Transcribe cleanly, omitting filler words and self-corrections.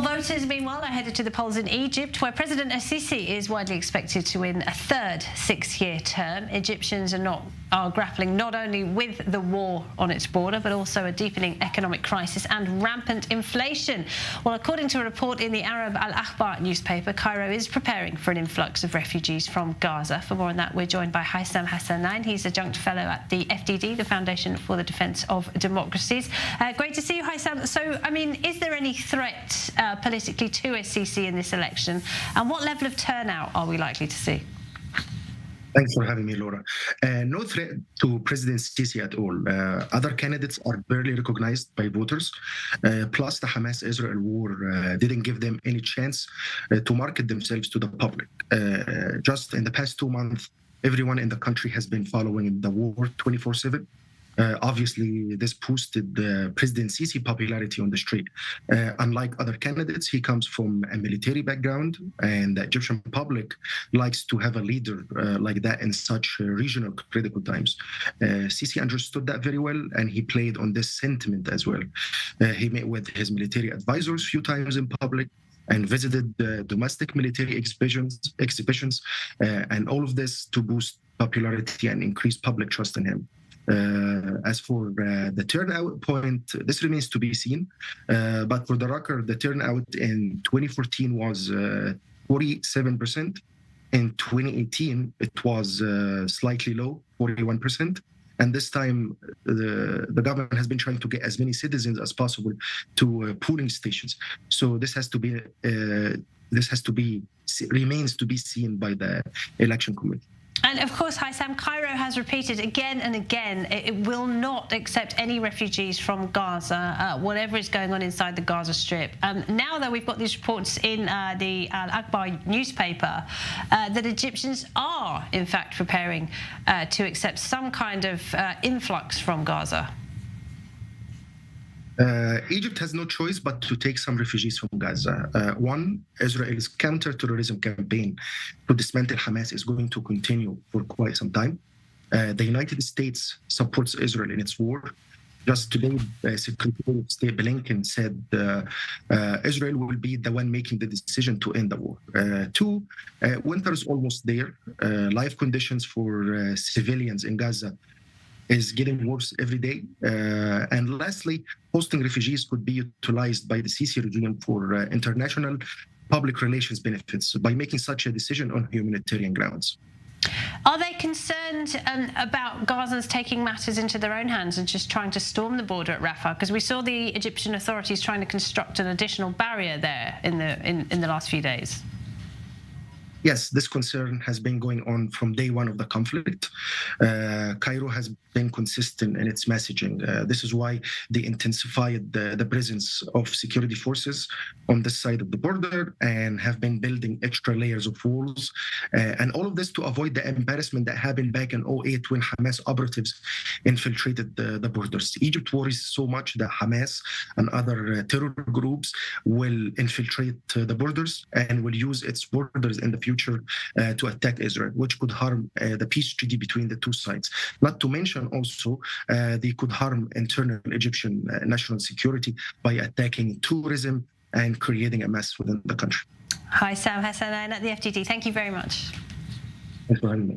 Voters, meanwhile, are headed to the polls in Egypt, where President Sisi is widely expected to win a third six-year term. Egyptians are grappling not only with the war on its border, but also a deepening economic crisis and rampant inflation. Well, according to a report in the Arab Al-Akhbar newspaper, Cairo is preparing for an influx of refugees from Gaza. For more on that, we're joined by Hassanein. He's adjunct fellow at the FDD, the Foundation for the Defence of Democracies. Great to see you, Haisam. So, I mean, is there any threat politically to Sisi in this election, and what level of turnout are we likely to see? Thanks for having me, Laura. No threat to President Sisi at all. Other candidates are barely recognized by voters. Plus, the Hamas-Israel war didn't give them any chance to market themselves to the public. Just in the past 2 months, everyone in the country has been following the war 24/7. Obviously, this boosted President Sisi popularity on the street. Unlike other candidates, he comes from a military background, and the Egyptian public likes to have a leader like that in such regional critical times. Sisi understood that very well, and he played on this sentiment as well. He met with his military advisors a few times in public and visited domestic military exhibitions, and all of this to boost popularity and increase public trust in him. As for the turnout point, this remains to be seen. But for the record, the turnout in 2014 was 47%. In 2018, it was slightly low, 41%. And this time, the government has been trying to get as many citizens as possible to polling stations. So this remains to be seen by the election committee. And of course, Haisam, Cairo has repeated again and again it will not accept any refugees from Gaza, whatever is going on inside the Gaza Strip. Now, though, we've got these reports in the Al-Akhbar newspaper that Egyptians are, in fact, preparing to accept some kind of influx from Gaza. Egypt has no choice but to take some refugees from Gaza. One, Israel's counter-terrorism campaign to dismantle Hamas is going to continue for quite some time. The United States supports Israel in its war. Just today, Secretary of State Blinken said Israel will be the one making the decision to end the war. Two, winter is almost there. Life conditions for civilians in Gaza is getting worse every day. And lastly, hosting refugees could be utilized by the Sisi regime for international public relations benefits by making such a decision on humanitarian grounds. Are they concerned about Gazans taking matters into their own hands and just trying to storm the border at Rafah? Because we saw the Egyptian authorities trying to construct an additional barrier there in the last few days. Yes, this concern has been going on from day one of the conflict. Cairo has been consistent in its messaging. This is why they intensified the presence of security forces on this side of the border and have been building extra layers of walls. And all of this to avoid the embarrassment that happened back in 2008 when Hamas operatives infiltrated the borders. Egypt worries so much that Hamas and other terror groups will infiltrate the borders and will use its borders in the future to attack Israel, which could harm the peace treaty between the two sides. Not to mention also, they could harm internal Egyptian national security by attacking tourism and creating a mess within the country. Haisam Hassanein at the FDD. Thank you very much. Thanks for having me.